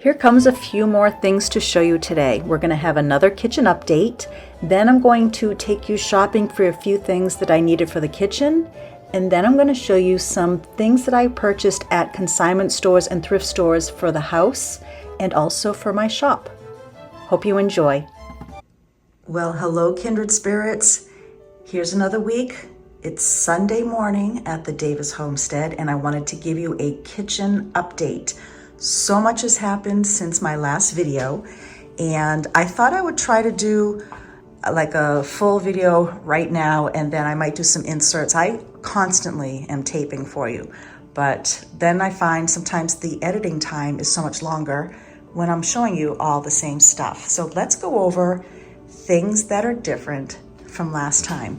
Here comes a few more things to show you today. We're going to have another kitchen update. Then I'm going to take you shopping for a few things that I needed for the kitchen. And then I'm going to show you some things that I purchased at consignment stores and thrift stores for the house and also for my shop. Hope you enjoy. Well, hello, kindred spirits. Here's another week. It's Sunday morning at the Davis homestead, and I wanted to give you a kitchen update. So much has happened since my last video, and I thought I would try to do like a full video right now, and then I might do some inserts. I constantly am taping for you, but then I find sometimes the editing time is so much longer when I'm showing you all the same stuff. So let's go over things that are different from last time.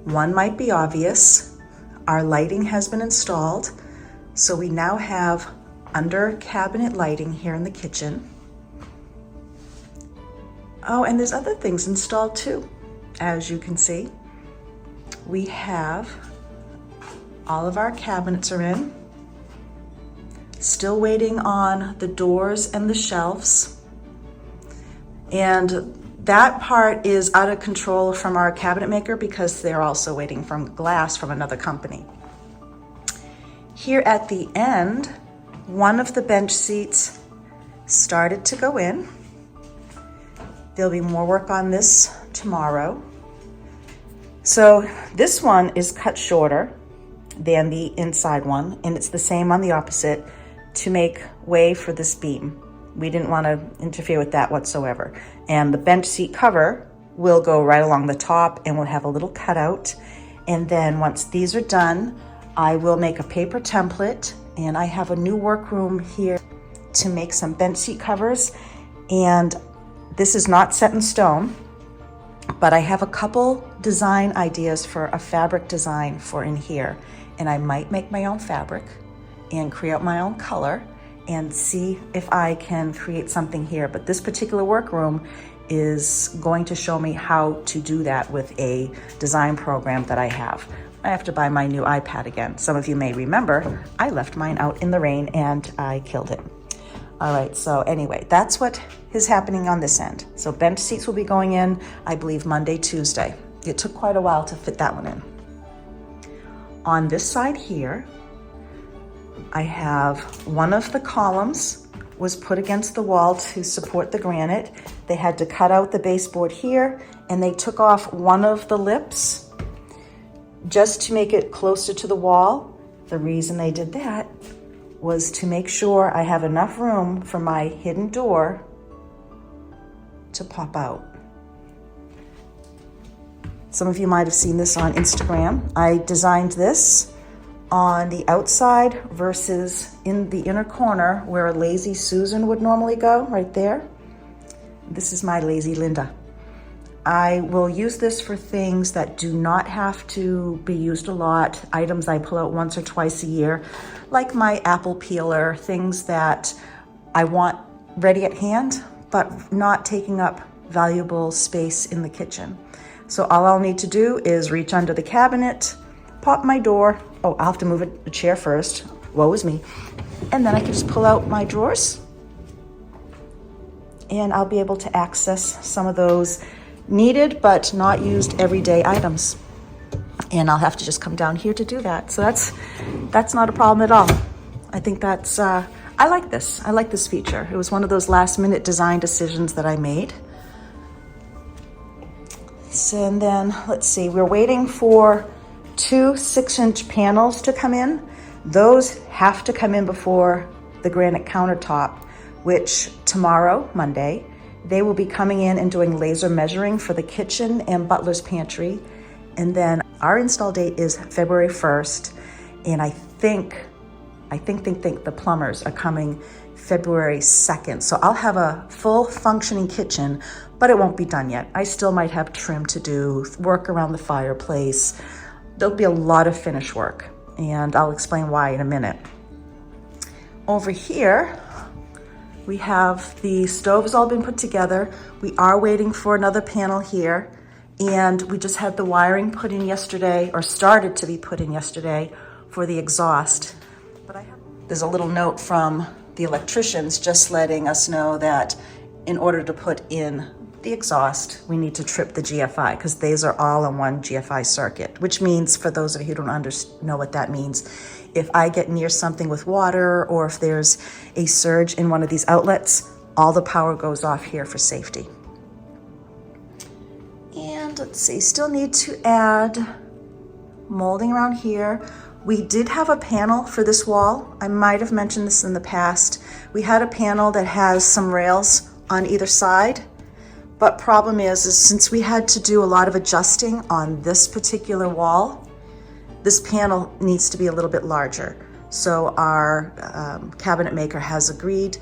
One might be obvious. Our lighting has been installed, so we now have under cabinet lighting here in the kitchen. Oh, and there's other things installed too. As you can see, we have all of our cabinets are in. Still waiting on the doors and the shelves. And that part is out of control from our cabinet maker because they're also waiting for glass from another company. Here at the end, one of the bench seats started to go in. There'll be more work on this tomorrow. So this one is cut shorter than the inside one, and it's the same on the opposite to make way for this beam. We didn't want to interfere with that whatsoever. And the bench seat cover will go right along the top, and we'll have a little cutout. And then once these are done, I will make a paper template, and I have a new workroom here to make some bench seat covers. And this is not set in stone, but I have a couple design ideas for a fabric design for in here. And I might make my own fabric and create my own color and see if I can create something here. But this particular workroom is going to show me how to do that with a design program that I have. I have to buy my new iPad again. Some of you may remember I left mine out in the rain and I killed it. All right, so anyway, that's what is happening on this end. So bench seats will be going in, I believe, Monday, Tuesday. It took quite a while to fit that one in. On this side here, I have one of the columns was put against the wall to support the granite. They had to cut out the baseboard here, and they took off one of the lips just to make it closer to the wall. The reason they did that was to make sure I have enough room for my hidden door to pop out. Some of you might have seen this on Instagram. I designed this on the outside versus in the inner corner where a Lazy Susan would normally go, right there. This is my Lazy Linda. I will use this for things that do not have to be used a lot, items I pull out once or twice a year, like my apple peeler, things that I want ready at hand, but not taking up valuable space in the kitchen. So all I'll need to do is reach under the cabinet, pop my door. Oh, I'll have to move a chair first. Woe is me. And then I can just pull out my drawers and I'll be able to access some of those needed but not used everyday items. And I'll have to just come down here to do that. So that's not a problem at all. I think that's, I like this. I like this feature. It was one of those last minute design decisions that I made. So, and then let's see, we're waiting for 2 6-inch panels to come in. Those have to come in before the granite countertop, which tomorrow, Monday, they will be coming in and doing laser measuring for the kitchen and butler's pantry. And then our install date is February 1st. And I think the plumbers are coming February 2nd. So I'll have a full functioning kitchen, but it won't be done yet. I still might have trim to do, work around the fireplace. There'll be a lot of finish work, and I'll explain why in a minute. Over here, we have the stoves all been put together. We are waiting for another panel here, and we just had the wiring put in yesterday, or started to be put in yesterday, for the exhaust. But there's a little note from the electricians just letting us know that in order to put in the exhaust, we need to trip the GFI because these are all on one GFI circuit, which means, for those of you who don't know what that means, if I get near something with water or if there's a surge in one of these outlets, all the power goes off here for safety. And let's see, still need to add molding around here. We did have a panel for this wall. I might have mentioned this in the past. We had a panel that has some rails on either side, but problem is since we had to do a lot of adjusting on this particular wall, this panel needs to be a little bit larger. So our cabinet maker has agreed,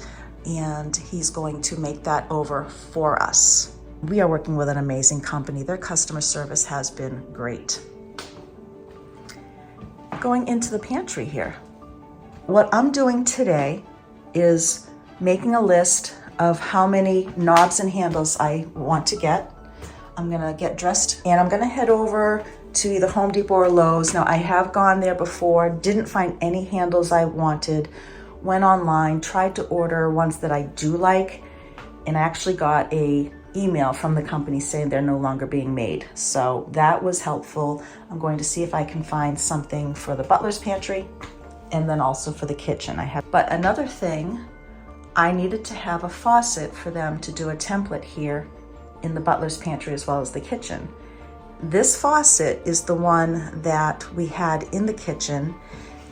and he's going to make that over for us. We are working with an amazing company. Their customer service has been great. Going into the pantry here. What I'm doing today is making a list of how many knobs and handles I want to get. I'm gonna get dressed and I'm gonna head over to either Home Depot or Lowe's. Now I have gone there before, didn't find any handles I wanted, went online, tried to order ones that I do like, and I actually got a email from the company saying they're no longer being made. So that was helpful. I'm going to see if I can find something for the butler's pantry and then also for the kitchen. But another thing, I needed to have a faucet for them to do a template here in the butler's pantry as well as the kitchen. This faucet is the one that we had in the kitchen,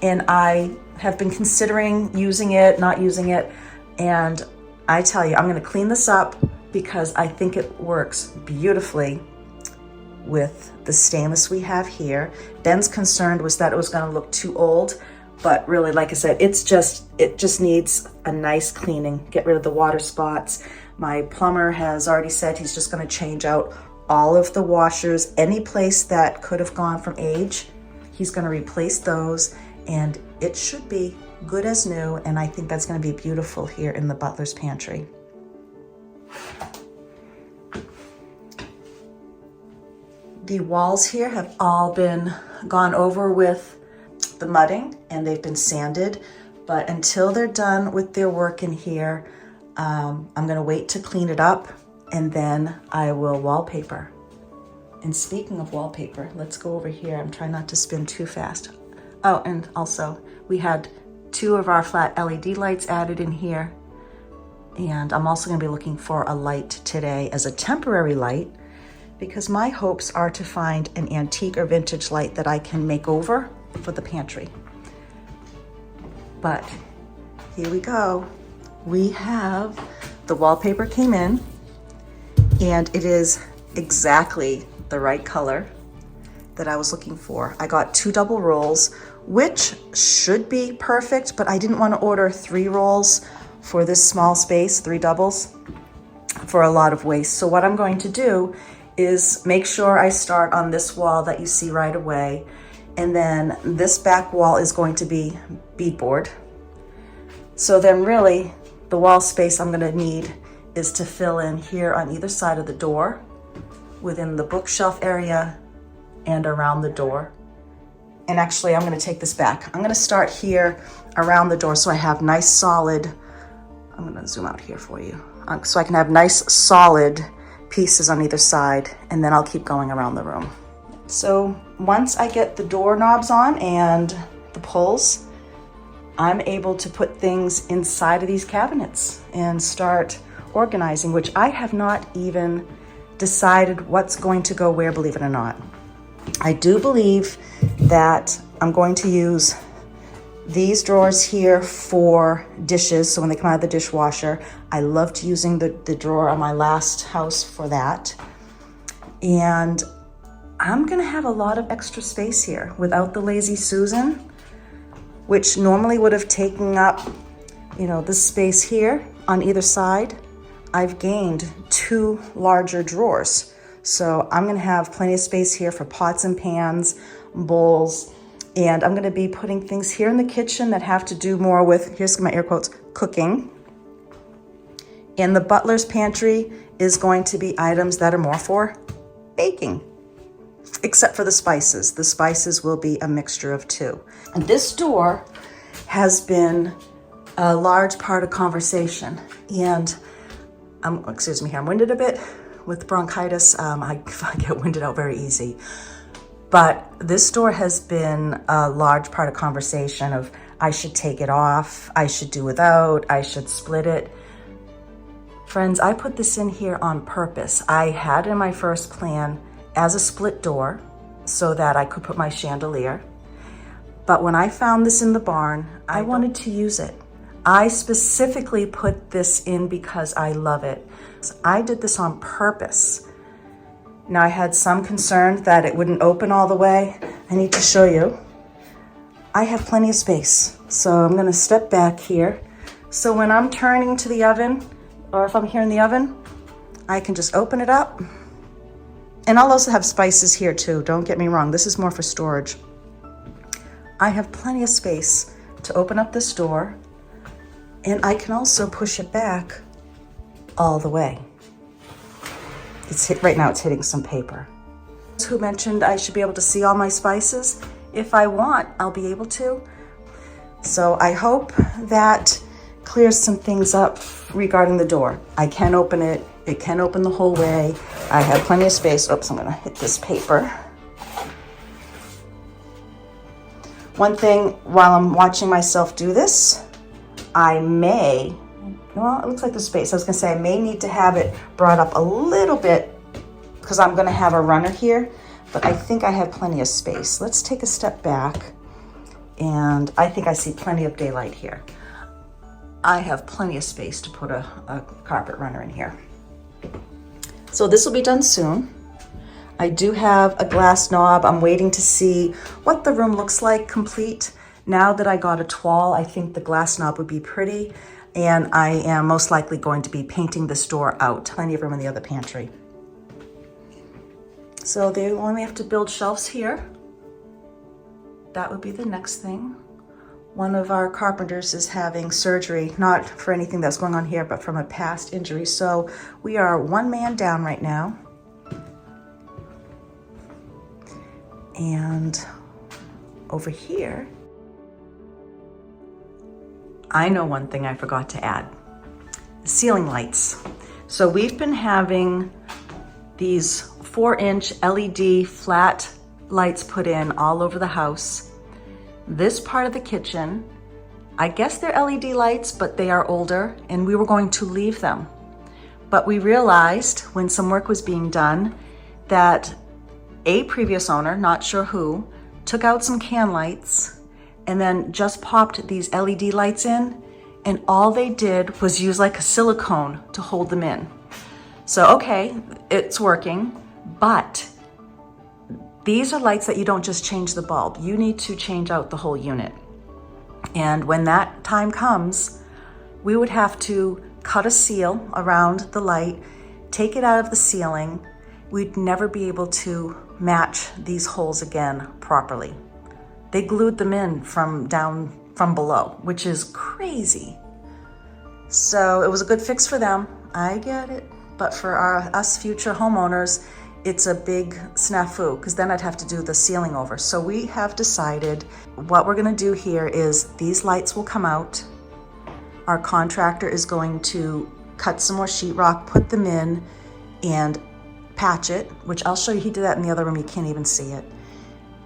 and I have been considering using it, not using it, and I tell you, I'm gonna clean this up because I think it works beautifully with the stainless we have here. Ben's concern was that it was gonna look too old, but really, like I said, it just needs a nice cleaning, get rid of the water spots. My plumber has already said he's just gonna change out all of the washers, any place that could have gone from age, he's gonna replace those, and it should be good as new, and I think that's gonna be beautiful here in the butler's pantry. The walls here have all been gone over with the mudding and they've been sanded, but until they're done with their work in here, I'm gonna wait to clean it up and then I will wallpaper. And speaking of wallpaper, let's go over here. I'm trying not to spin too fast. Oh, and also we had 2 of our flat LED lights added in here. And I'm also gonna be looking for a light today as a temporary light because my hopes are to find an antique or vintage light that I can make over for the pantry. But here we go. We have, the wallpaper came in and it is exactly the right color that I was looking for. I got 2 double rolls, which should be perfect, but I didn't want to order 3 rolls for this small space, 3 doubles, for a lot of waste. So what I'm going to do is make sure I start on this wall that you see right away, and then this back wall is going to be beadboard. So then really, the wall space I'm gonna need is to fill in here on either side of the door, within the bookshelf area, and around the door. And actually, I'm gonna take this back. I'm gonna start here around the door so I have nice solid, I'm gonna zoom out here for you, so I can have nice solid pieces on either side, and then I'll keep going around the room. So once I get the doorknobs on and the pulls, I'm able to put things inside of these cabinets and start organizing, which I have not even decided what's going to go where, believe it or not. I do believe that I'm going to use these drawers here for dishes, so when they come out of the dishwasher. I loved using the drawer on my last house for that. And I'm gonna have a lot of extra space here without the Lazy Susan, which normally would have taken up, this space here on either side. I've gained 2 larger drawers. So I'm gonna have plenty of space here for pots and pans, bowls, and I'm gonna be putting things here in the kitchen that have to do more with, here's my air quotes, cooking. And the butler's pantry is going to be items that are more for baking, except for the spices. The spices will be a mixture of 2. And this door has been a large part of conversation. And excuse me, I'm winded a bit with bronchitis. I get winded out very easy. But this store has been a large part of conversation of I should take it off, I should do without, I should split it. Friends, I put this in here on purpose. I had in my first plan as a split door so that I could put my chandelier. But when I found this in the barn, I wanted to use it. I specifically put this in because I love it. So I did this on purpose. Now I had some concern that it wouldn't open all the way. I need to show you. I have plenty of space. So I'm gonna step back here. So when I'm turning to the oven, or if I'm here in the oven, I can just open it up. And I'll also have spices here too, don't get me wrong. This is more for storage. I have plenty of space to open up this door, and I can also push it back all the way. Right now it's hitting some paper. Who mentioned I should be able to see all my spices? If I want, I'll be able to. So I hope that clears some things up regarding the door. I can open it. It can open the whole way. I have plenty of space. Oops, I'm gonna hit this paper. One thing while I'm watching myself do this, I may, well, it looks like the space. I was gonna say I may need to have it brought up a little bit because I'm gonna have a runner here, but I think I have plenty of space. Let's take a step back, and I think I see plenty of daylight here. I have plenty of space to put a carpet runner in here. So this will be done soon. I do have a glass knob. I'm waiting to see what the room looks like complete. Now that I got a toile, I think the glass knob would be pretty, and I am most likely going to be painting this door out. Plenty of room in the other pantry. So they only have to build shelves here. That would be the next thing. One of our carpenters is having surgery, not for anything that's going on here, but from a past injury. So we are one man down right now. And over here, I know one thing I forgot to add. Ceiling lights. So we've been having these 4-inch LED flat lights put in all over the house. This part of the kitchen, I guess they're LED lights, but they are older, and we were going to leave them. But we realized when some work was being done that a previous owner, not sure who, took out some can lights and then just popped these LED lights in, and all they did was use like a silicone to hold them in. So, okay, it's working, but these are lights that you don't just change the bulb. You need to change out the whole unit. And when that time comes, we would have to cut a seal around the light, take it out of the ceiling. We'd never be able to match these holes again properly. They glued them in from below, which is crazy. So it was a good fix for them. I get it. But for us future homeowners, it's a big snafu, because then I'd have to do the ceiling over. So we have decided what we're gonna do here is these lights will come out. Our contractor is going to cut some more sheetrock, put them in, and patch it, which I'll show you. He did that in the other room, you can't even see it.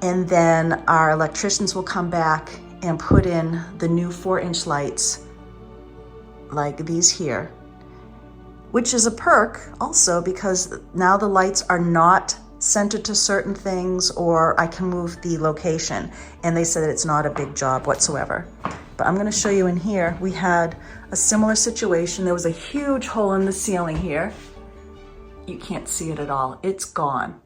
And then our electricians will come back and put in the new 4-inch lights like these here, which is a perk also because now the lights are not centered to certain things, or I can move the location. And they said that it's not a big job whatsoever. But I'm gonna show you in here, we had a similar situation. There was a huge hole in the ceiling here. You can't see it at all, it's gone.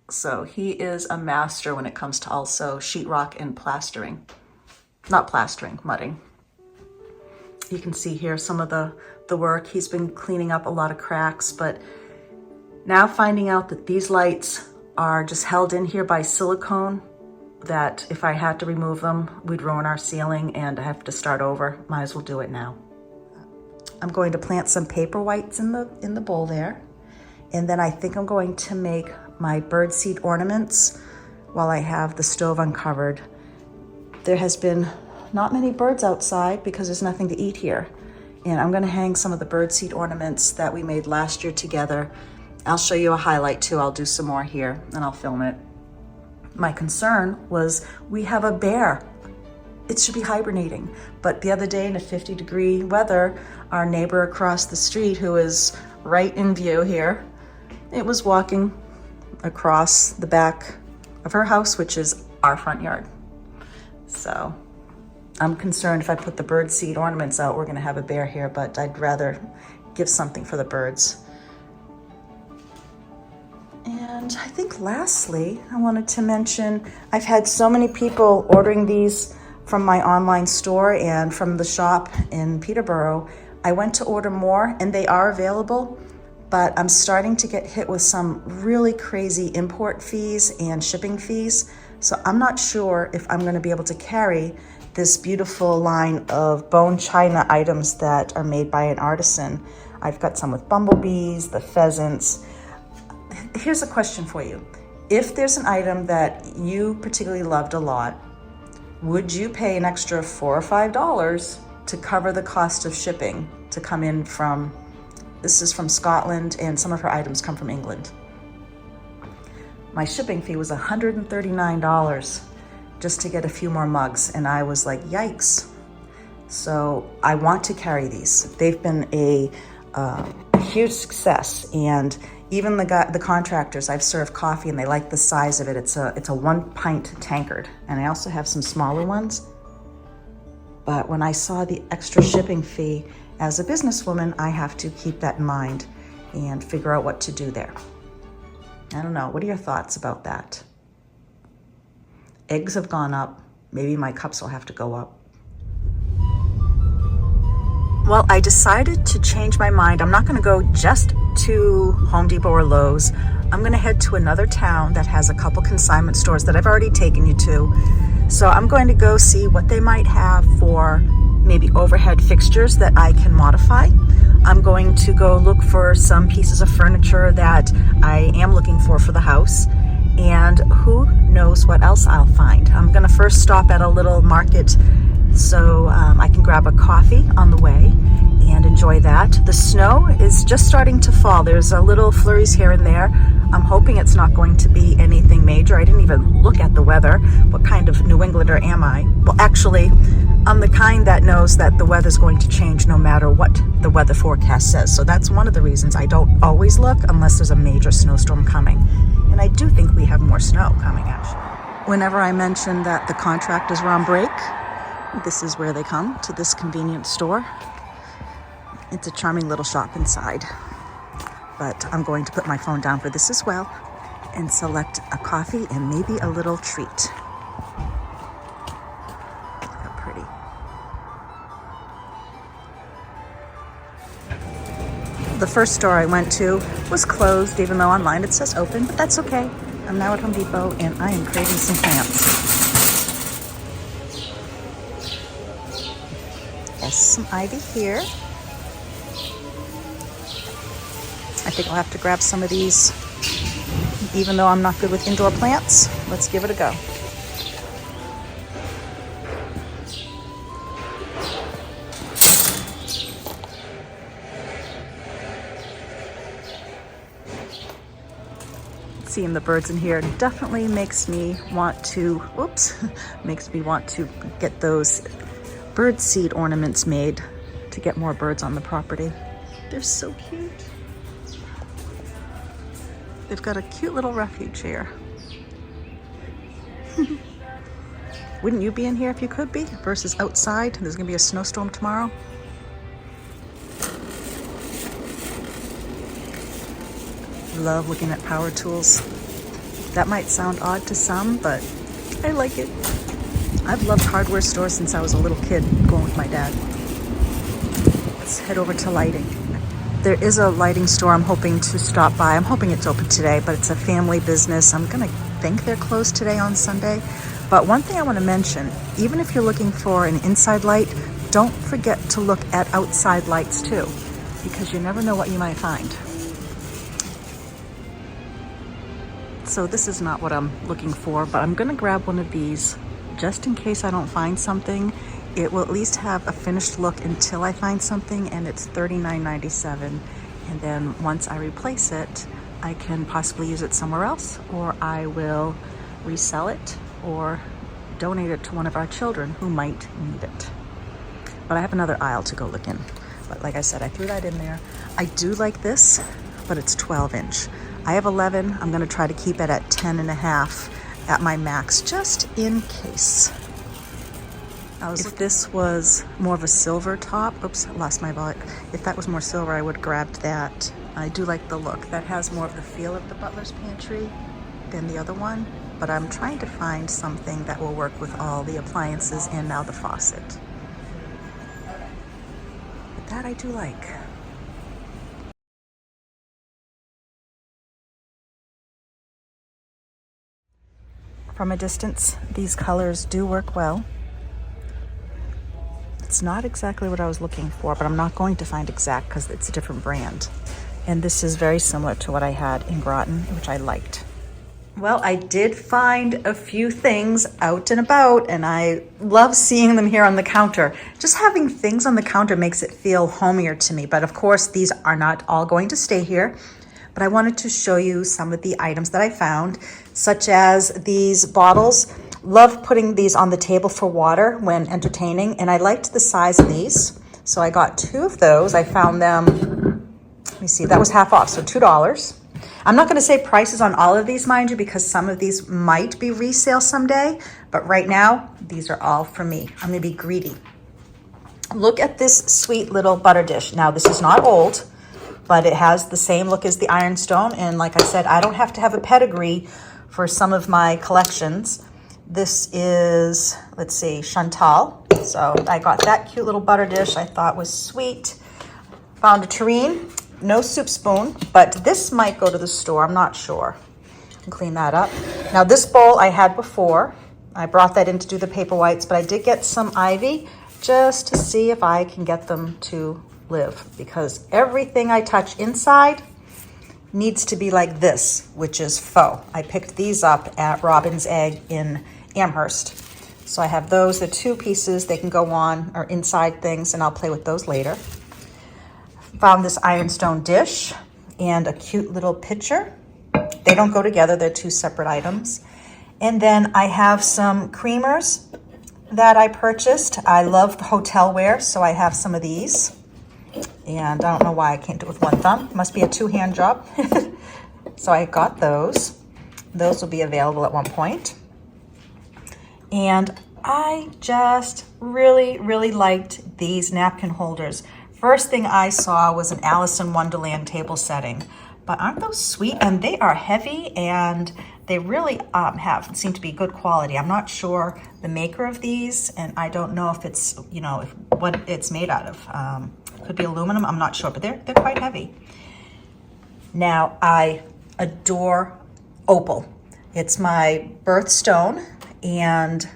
So he is a master when it comes to also sheetrock and plastering. Not plastering, mudding. You can see here some of the work. He's been cleaning up a lot of cracks, but now finding out that these lights are just held in here by silicone, that if I had to remove them, we'd ruin our ceiling and I have to start over. Might as well do it now. I'm going to plant some paper whites in the bowl there. And then I think I'm going to make my birdseed ornaments while I have the stove uncovered. There has been not many birds outside because there's nothing to eat here. And I'm gonna hang some of the birdseed ornaments that we made last year together. I'll show you a highlight too. I'll do some more here and I'll film it. My concern was we have a bear. It should be hibernating. But the other day in a 50-degree weather, our neighbor across the street, who is right in view here, it was walking across the back of her house, which is our front yard. So I'm concerned if I put the birdseed ornaments out, we're gonna have a bear here, but I'd rather give something for the birds. And I think lastly, I wanted to mention, I've had so many people ordering these from my online store and from the shop in Peterborough. I went to order more and they are available, but I'm starting to get hit with some really crazy import fees and shipping fees. So I'm not sure if I'm gonna be able to carry this beautiful line of bone china items that are made by an artisan. I've got some with bumblebees, the pheasants. Here's a question for you. If there's an item that you particularly loved a lot, would you pay an extra $4 or $5 to cover the cost of shipping to come in from, this is from Scotland and some of her items come from England. My shipping fee was $139 just to get a few more mugs and I was like, yikes. So I want to carry these. They've been a huge success, and even the contractors, I've served coffee and they like the size of it. It's a 1-pint tankard, and I also have some smaller ones. But when I saw the extra shipping fee, as a businesswoman, I have to keep that in mind and figure out what to do there. I don't know, what are your thoughts about that? Eggs have gone up, maybe my cups will have to go up. Well, I decided to change my mind. I'm not gonna go just to Home Depot or Lowe's. I'm gonna head to another town that has a couple consignment stores that I've already taken you to. So I'm going to go see what they might have for maybe overhead fixtures that I can modify. I'm going to go look for some pieces of furniture that I am looking for the house. And who knows what else I'll find. I'm gonna first stop at a little market so I can grab a coffee on the way and enjoy that. The snow is just starting to fall. There's a little flurries here and there. I'm hoping it's not going to be anything major. I didn't even look at the weather. What kind of New Englander am I? Well, actually, I'm the kind that knows that the weather's going to change no matter what the weather forecast says. So that's one of the reasons I don't always look unless there's a major snowstorm coming. And I do think we have more snow coming, actually. Whenever I mention that the contractors were on break, this is where they come, to this convenience store. It's a charming little shop inside. But I'm going to put my phone down for this as well and select a coffee and maybe a little treat. Look how pretty. The first store I went to was closed, even though online it says open, but that's okay. I'm now at Home Depot and I am craving some plants. Yes, some ivy here. I think I'll have to grab some of these, even though I'm not good with indoor plants. Let's give it a go. Seeing the birds in here definitely makes me want to, makes me want to get those bird seed ornaments made to get more birds on the property. They're so cute. They've got a cute little refuge here. Wouldn't you be in here if you could be? Versus outside, there's gonna be a snowstorm tomorrow. Love looking at power tools. That might sound odd to some, but I like it. I've loved hardware stores since I was a little kid going with my dad. Let's head over to lighting. There is a lighting store I'm hoping to stop by. I'm hoping it's open today, but it's a family business. I'm gonna think they're closed today on Sunday. But one thing I wanna mention, even if you're looking for an inside light, don't forget to look at outside lights too, because you never know what you might find. So this is not what I'm looking for, but I'm gonna grab one of these just in case I don't find something. it will at least have a finished look until I find something, and it's $39.97. And then once I replace it, I can possibly use it somewhere else, or I will resell it or donate it to one of our children who might need it. But I have another aisle to go look in. But like I said, I threw that in there. I do like this, but it's 12-inch. I have 11. I'm gonna try to keep it at 10.5 at my max, just in case. If this was more of a silver top, oops, I lost my volume. If that was more silver, I would have grabbed that. I do like the look. That has more of the feel of the butler's pantry than the other one, but I'm trying to find something that will work with all the appliances and now the faucet. But that I do like. From a distance, these colors do work well. It's not exactly what I was looking for, but I'm not going to find exact because it's a different brand. And this is very similar to what I had in Groton, which I liked. Well, I did find a few things out and about, and I love seeing them here on the counter. Just having things on the counter makes it feel homier to me. But of course, these are not all going to stay here. But I wanted to show you some of the items that I found, such as these bottles. Love putting these on the table for water when entertaining, and I liked the size of these. So I got 2 of those. I found them, let me see, that was half off, so $2. I'm not gonna say prices on all of these, mind you, because some of these might be resale someday, but right now, these are all for me. I'm gonna be greedy. Look at this sweet little butter dish. Now, this is not old, but it has the same look as the Ironstone, and like I said, I don't have to have a pedigree for some of my collections. This is, let's see, Chantal. So I got that cute little butter dish I thought was sweet. Found a tureen, no soup spoon, but this might go to the store, I'm not sure. I'll clean that up. Now this bowl I had before. I brought that in to do the paper whites, but I did get some ivy just to see if I can get them to live, because everything I touch inside needs to be like this, which is faux. I picked these up at Robin's Egg in Amherst. So I have those, the 2 pieces, they can go on or inside things, and I'll play with those later. Found this Ironstone dish and a cute little pitcher. They don't go together, they're 2 separate items. And then I have some creamers that I purchased. I love the hotelware, so I have some of these. And I don't know why I can't do it with one thumb. Must be a 2-hand job. So I got those. Those will be available at one point. And I just really, really liked these napkin holders. First thing I saw was an Alice in Wonderland table setting. But aren't those sweet? And they are heavy, and they really seem to be good quality. I'm not sure the maker of these, and I don't know if it's, you know, what it's made out of. Could be aluminum, I'm not sure, but they're quite heavy. Now, I adore opal. It's my birthstone, and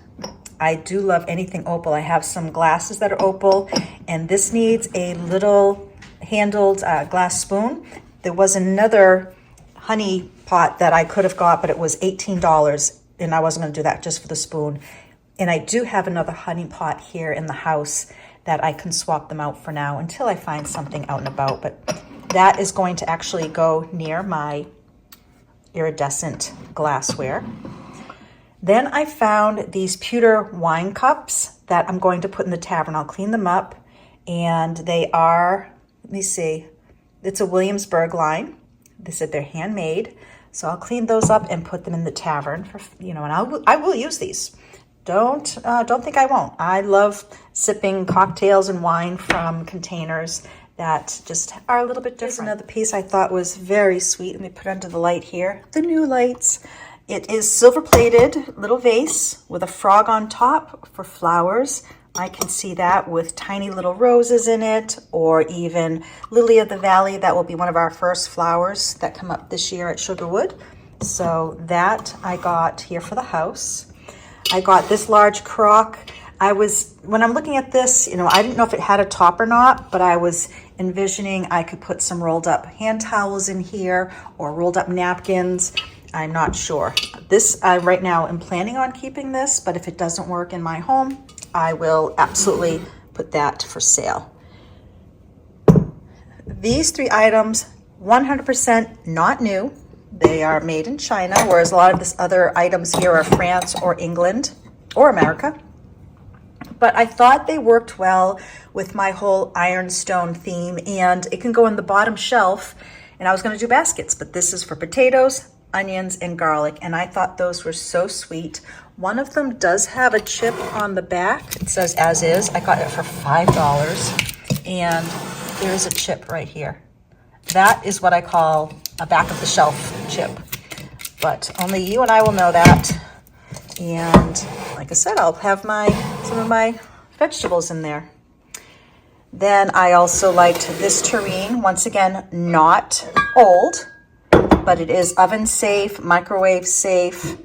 I do love anything opal. I have some glasses that are opal, and this needs a little handled glass spoon. There was another honey pot that I could have got, but it was $18, and I wasn't gonna do that just for the spoon. And I do have another honey pot here in the house that I can swap them out for now until I find something out and about. But that is going to actually go near my iridescent glassware. Then I found these pewter wine cups that I'm going to put in the tavern. I'll clean them up, and they are, let me see, it's a Williamsburg line. They said they're handmade. So I'll clean those up and put them in the tavern for, you know, and I will use these. Don't think I won't. I love sipping cocktails and wine from containers that just are a little bit different. Here's another piece I thought was very sweet. Let me put it under the light here. The new lights. It is silver-plated little vase with a frog on top for flowers. I can see that with tiny little roses in it, or even lily of the valley. That will be one of our first flowers that come up this year at Sugarwood. So that I got here for the house. I got this large crock. When I'm looking at this, you know, I didn't know if it had a top or not, but I was envisioning I could put some rolled up hand towels in here or rolled up napkins. I'm not sure. This, right now, I'm planning on keeping this, but if it doesn't work in my home, I will absolutely put that for sale. These 3 items, 100% not new. They are made in China, whereas a lot of these other items here are France or England or America. But I thought they worked well with my whole ironstone theme, and it can go on the bottom shelf. And I was going to do baskets, but this is for potatoes, onions, and garlic, and I thought those were so sweet. One of them does have a chip on the back. It says as is. I got it for $5, and there is a chip right here. That is what I call a back of the shelf chip, but only you and I will know that. And like I said, I'll have some of my vegetables in there. Then I also liked this tureen. Once again, not old, but it is oven safe, microwave safe.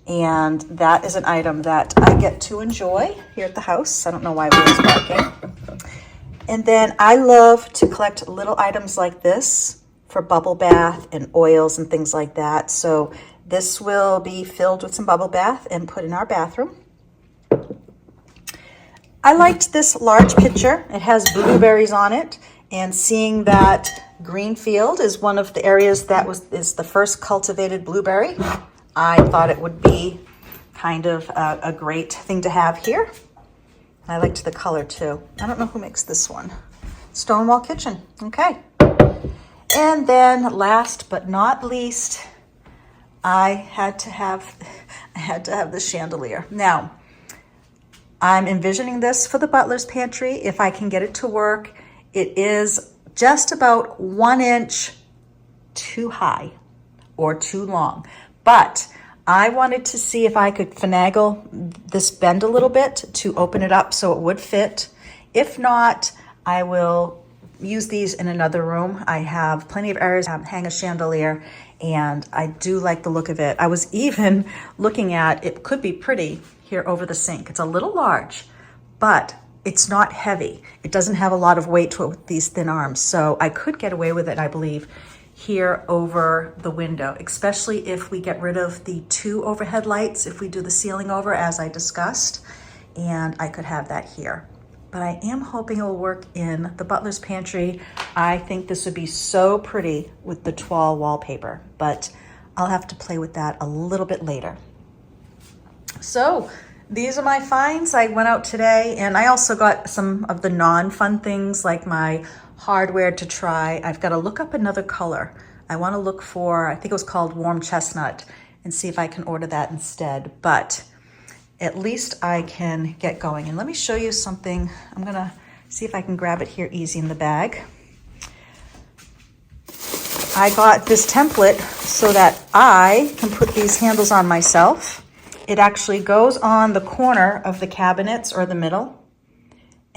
And that is an item that I get to enjoy here at the house. I don't know why Will's barking. And then I love to collect little items like this for bubble bath and oils and things like that. So this will be filled with some bubble bath and put in our bathroom. I liked this large pitcher. It has blueberries on it, and seeing that Greenfield is one of the areas that is the first cultivated blueberry, I thought it would be kind of a great thing to have here. I liked the color too. I don't know who makes this one. Stonewall Kitchen. Okay. And then last but not least, I had to have the chandelier. Now, I'm envisioning this for the butler's pantry. If I can get it to work, it is just about 1 inch too high or too long. But I wanted to see if I could finagle this bend a little bit to open it up so it would fit. If not, I will use these in another room. I have plenty of areas to hang a chandelier, and I do like the look of it. I was even looking at, it could be pretty here over the sink. It's a little large, but it's not heavy. It doesn't have a lot of weight to it with these thin arms. So I could get away with it, I believe, here over the window, especially if we get rid of the 2 overhead lights, if we do the ceiling over as I discussed, and I could have that here. But I am hoping it will work in the butler's pantry. I think this would be so pretty with the toile wallpaper, but I'll have to play with that a little bit later. So these are my finds. I went out today, and I also got some of the non-fun things like my hardware to try. I've got to look up another color. I want to look for, I think it was called warm chestnut, and see if I can order that instead. But at least I can get going. And let me show you something. I'm gonna see if I can grab it here easy in the bag. I got this template so that I can put these handles on myself. It actually goes on the corner of the cabinets or the middle,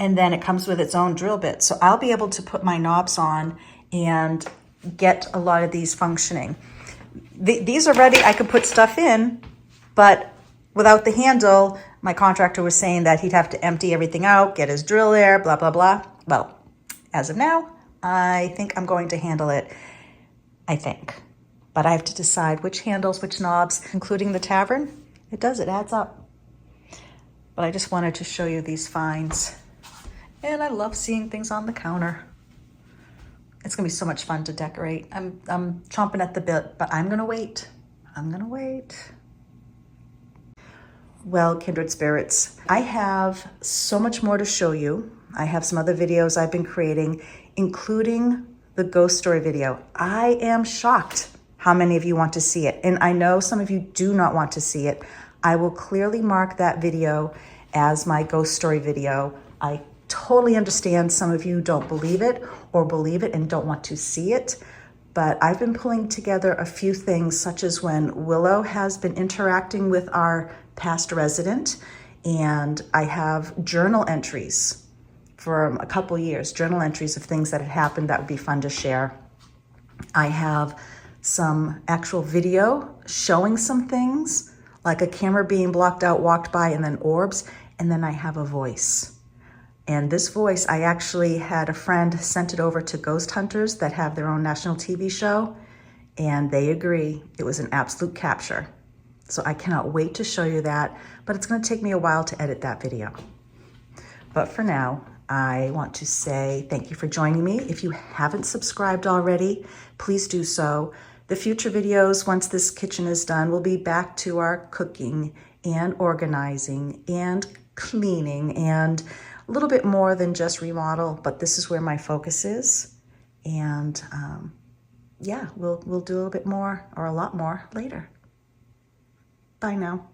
and then it comes with its own drill bit. So I'll be able to put my knobs on and get a lot of these functioning. These are ready, I could put stuff in, but without the handle, my contractor was saying that he'd have to empty everything out, get his drill there, blah, blah, blah. Well, as of now, I think I'm going to handle it, I think. But I have to decide which handles, which knobs, including the tavern. It adds up. But I just wanted to show you these finds. And I love seeing things on the counter. It's gonna be so much fun to decorate. I'm chomping at the bit, but I'm gonna wait. Well, kindred spirits, I have so much more to show you. I have some other videos I've been creating, including the ghost story video. I am shocked how many of you want to see it. And I know some of you do not want to see it. I will clearly mark that video as my ghost story video. I totally understand some of you don't believe it or believe it and don't want to see it. But I've been pulling together a few things, such as when Willow has been interacting with our past resident, and I have journal entries from a couple years, journal entries of things that had happened that would be fun to share. I have some actual video showing some things, like a camera being blocked out, walked by, and then orbs, and then I have a voice. And this voice, I actually had a friend sent it over to ghost hunters that have their own national TV show, and they agree it was an absolute capture. So I cannot wait to show you that, but it's gonna take me a while to edit that video. But for now, I want to say thank you for joining me. If you haven't subscribed already, please do so. The future videos, once this kitchen is done, will be back to our cooking and organizing and cleaning and a little bit more than just remodel, but this is where my focus is. And yeah, we'll do a little bit more or a lot more later. Bye now.